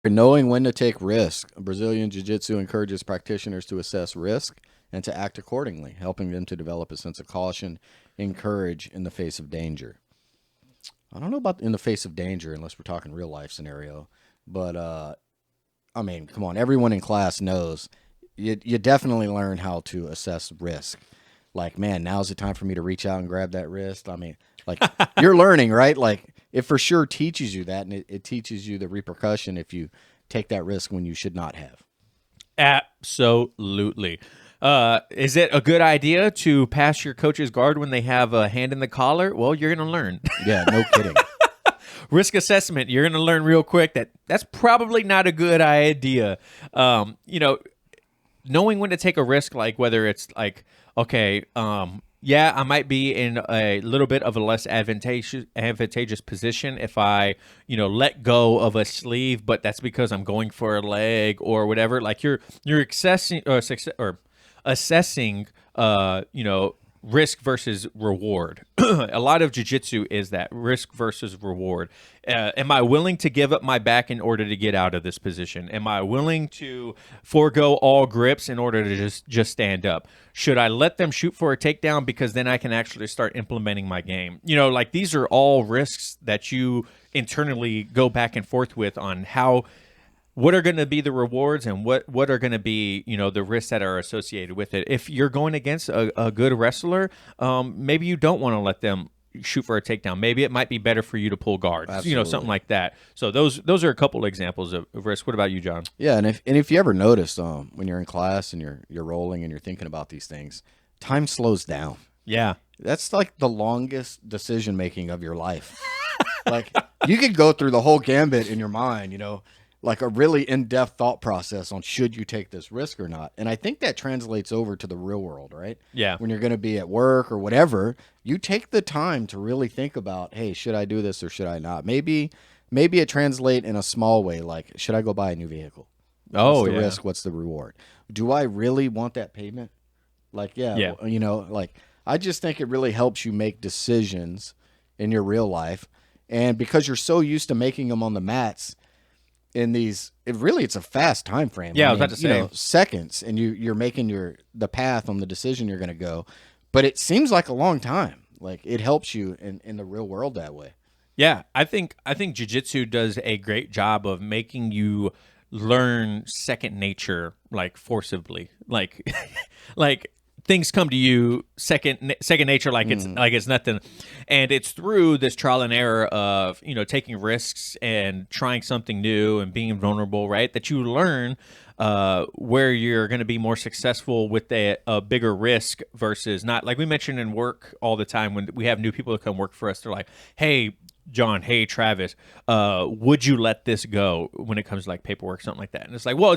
Knowing when to take risk. Brazilian Jiu-Jitsu encourages practitioners to assess risk and to act accordingly, helping them to develop a sense of caution and courage in the face of danger. I don't know about in the face of danger unless we're talking real life scenario, but I mean, come on, everyone in class knows you definitely learn how to assess risk. Like, man, now's the time for me to reach out and grab that wrist. I mean, like you're learning, right? Like it for sure teaches you that, and it teaches you the repercussion if you take that risk when you should not have. Absolutely. Is it a good idea to pass your coach's guard when they have a hand in the collar? Well, you're going to learn. Yeah, no kidding. Risk assessment, you're going to learn real quick that that's probably not a good idea. Knowing when to take a risk, like whether it's like, okay, yeah, I might be in a little bit of a less advantageous position if I, let go of a sleeve, but that's because I'm going for a leg or whatever. Like you're assessing, risk versus reward. A lot of jiu-jitsu is that risk versus reward. Am I willing to give up my back in order to get out of this position? Am I willing to forego all grips in order to just stand up? Should I let them shoot for a takedown because then I can actually start implementing my game? Like these are all risks that you internally go back and forth with on what are going to be the rewards and what are going to be, the risks that are associated with it. If you're going against a good wrestler, maybe you don't want to let them shoot for a takedown. Maybe it might be better for you to pull guards, Absolutely. something like that. So those are a couple examples of risk. What about you, John? Yeah, and if you ever notice, when you're in class and you're rolling and you're thinking about these things, time slows down. Yeah. That's like the longest decision making of your life. Like you could go through the whole gambit in your mind, like a really in-depth thought process on should you take this risk or not. And I think that translates over to the real world, right? Yeah. When you're going to be at work or whatever, you take the time to really think about, hey, should I do this or should I not? Maybe it translates in a small way, like should I go buy a new vehicle? What's the risk? What's the reward? Do I really want that payment? Like, yeah. Like I just think it really helps you make decisions in your real life. And because you're so used to making them on the mats, it's a fast time frame. Yeah, I was about to say seconds, and you're making the path on the decision you're going to go, but it seems like a long time. Like it helps you in the real world that way. Yeah, I think jiu-jitsu does a great job of making you learn second nature, like forcibly, like like things come to you second nature, like it's nothing, and it's through this trial and error of taking risks and trying something new and being vulnerable, right? That you learn where you're going to be more successful with a bigger risk versus not. Like we mentioned in work all the time when we have new people that come work for us, they're like, "Hey, John, hey, Travis, would you let this go when it comes to like paperwork, something like that?" And it's like, well,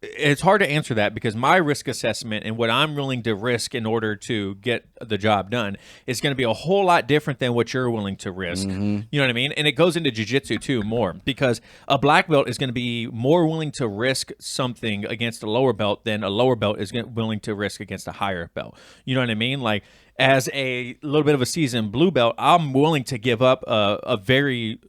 it's hard to answer that because my risk assessment and what I'm willing to risk in order to get the job done is going to be a whole lot different than what you're willing to risk. Mm-hmm. You know what I mean? And it goes into jiu-jitsu too more because a black belt is going to be more willing to risk something against a lower belt than a lower belt is willing to risk against a higher belt. You know what I mean? Like as a little bit of a seasoned blue belt, I'm willing to give up a very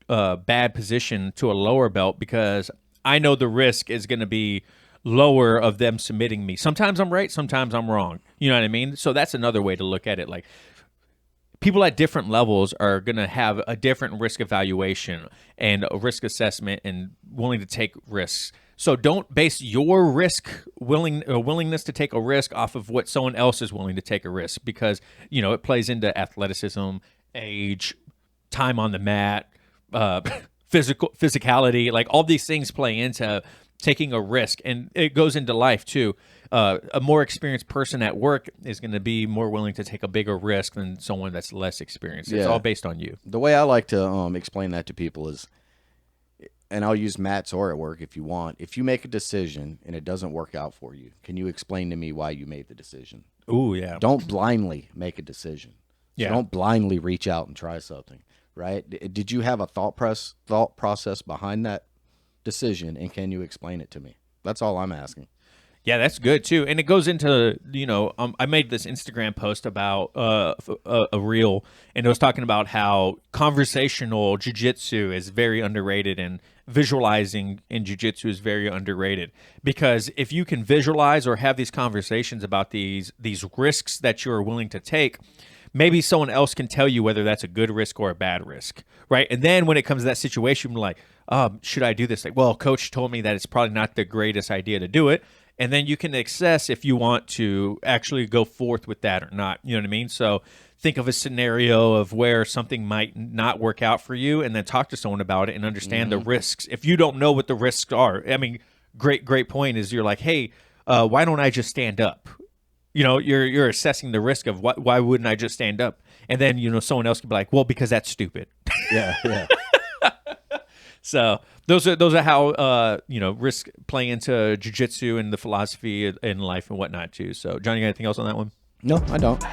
bad position to a lower belt because I know the risk is going to be lower of them submitting me. Sometimes I'm right, sometimes I'm wrong. You know what I mean? So that's another way to look at it. Like people at different levels are going to have a different risk evaluation and a risk assessment and willing to take risks. So don't base your willingness to take a risk off of what someone else is willing to take a risk because, it plays into athleticism, age, time on the mat, physicality, like all these things play into taking a risk, and it goes into life too. A more experienced person at work is going to be more willing to take a bigger risk than someone that's less experienced. It's all based on you. The way I like to explain that to people is, and I'll use mats or at work if you want, if you make a decision and it doesn't work out for you, can you explain to me why you made the decision? Ooh, yeah. Don't blindly make a decision. So Yeah. don't blindly reach out and try something. Right? Did you have a thought process behind that decision, and can you explain it to me? That's all I'm asking. Yeah, that's good too, and it goes into I made this Instagram post about a reel, and it was talking about how conversational jiu-jitsu is very underrated, and visualizing in jiu-jitsu is very underrated, because if you can visualize or have these conversations about these risks that you're willing to take, maybe someone else can tell you whether that's a good risk or a bad risk, right? And then when it comes to that situation, you're like, should I do this? Like, well, coach told me that it's probably not the greatest idea to do it. And then you can assess if you want to actually go forth with that or not. You know what I mean? So think of a scenario of where something might not work out for you, and then talk to someone about it and understand the risks. If you don't know what the risks are, I mean, great point is you're like, hey, why don't I just stand up? You're assessing the risk of why wouldn't I just stand up? And then, someone else could be like, well, because that's stupid. Yeah, yeah. So those are how risk play into jiu-jitsu and the philosophy in life and whatnot too. So John, you got anything else on that one? No, I don't.